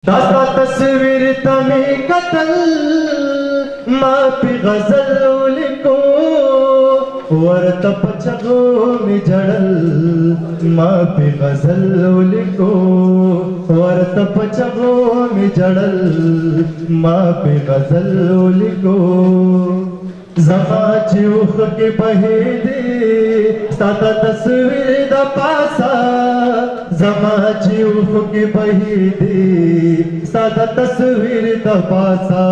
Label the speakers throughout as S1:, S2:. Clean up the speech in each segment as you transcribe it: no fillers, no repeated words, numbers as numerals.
S1: दास्ता तस्वीर तमें कतल माँ पे गजल लिखो वर्त पचगो में जड़ल माँ पे गजल लिखो वर्त पचगो में जड़ल माँ पे गजल लिखो जमाची उख के बहेदे सादा तस्वीर द पासा जमाची उख के बहेदे सादा तस्वीर द पासा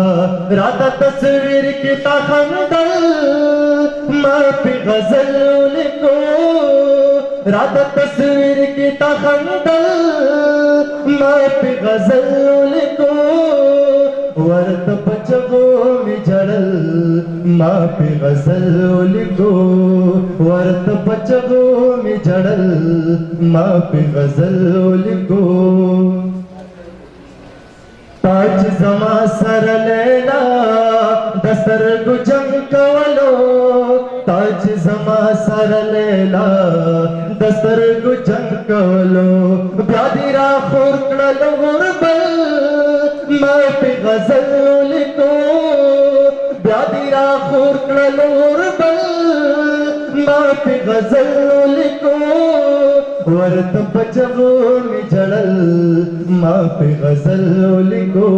S1: राधा तस्वीर की तखंदल माँ पे गजल लिखो राधा तस्वीर की तखंदल माँ पे गजल लिखो वर्त पचगो में जड़ल माँ पे गजल लिखो वर्त पचगो में जड़ल माँ पे गजल लिखो ताज जमा सर लेना दसर गुजंग कवलो ताज जमा सर लेना दसर गुजंग कवलो ब्यादिरा खुरकड़ल गुरबल माँ पे गजल लिखो ब्यादिरा खुरकड़ल गुरबल माँ पे गजल लिखो वर्त पचगो में जड़ल माँ पे गजल लिखो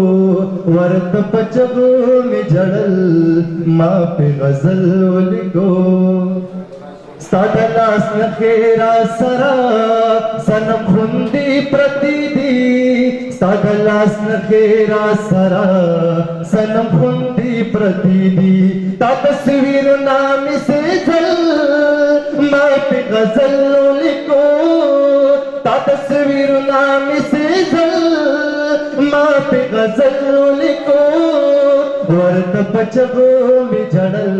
S1: वर्त पचगो में जड़ल माँ पे गजल लिखो सादलास नखेरा सरा सनम हुंदी प्रतिदी सादलास नखेरा सरा सनम हुंदी प्रतिदी ता तस्वीर नाम से जल माँ पे गजल लिखो ता तस्वीर नाम से जल माँ पे गजल लिखो वर्त पचगो में जड़ल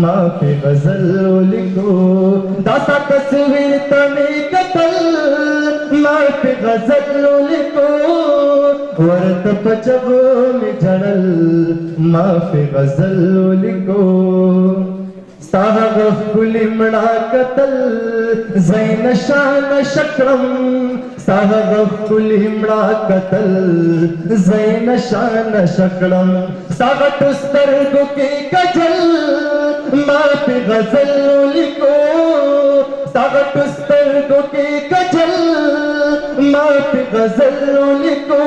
S1: माँ पे गजल लिखो दासा तस्वीर तमें कतल माँ पे गजल लिखो वर्त पचगो में जड़ल माँ पे गजल लिखो साहब कुलिमड़ा कतल जैन शान शक्रम साहब कुलिमड़ा कतल जैन शान शक्रम सागत स्तर्गो के गजल माँ पे गजल लिखो सागत स्तर्गो के गजल माँ पे गजल लिखो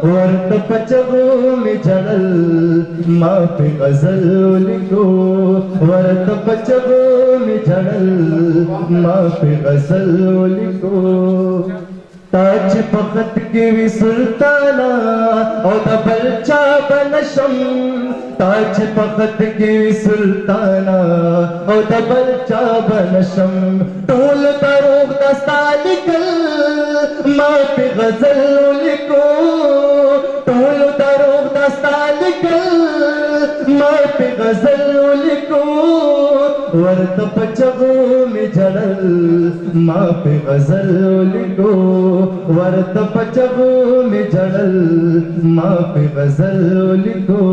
S1: वर्त पचगो में जड़ल माँ पे गजल लिखो वर्त पचगो में जड़ल माँ पे गजल लिखो ताज पखत की भी सुल्ताना और बलचा बनशम ताज पखत की भी सुल्ताना और बलचा बनशम टोल दरोग दस्तालिकल माँ पे गजल लिखो टोल दरोग दस्तालिकल माँ पे गजल लिखो वर्त पचगो में जड़ल माँ पे गजल लिखो वर्त पचगो में जड़ल माँ पे गजल लिखो।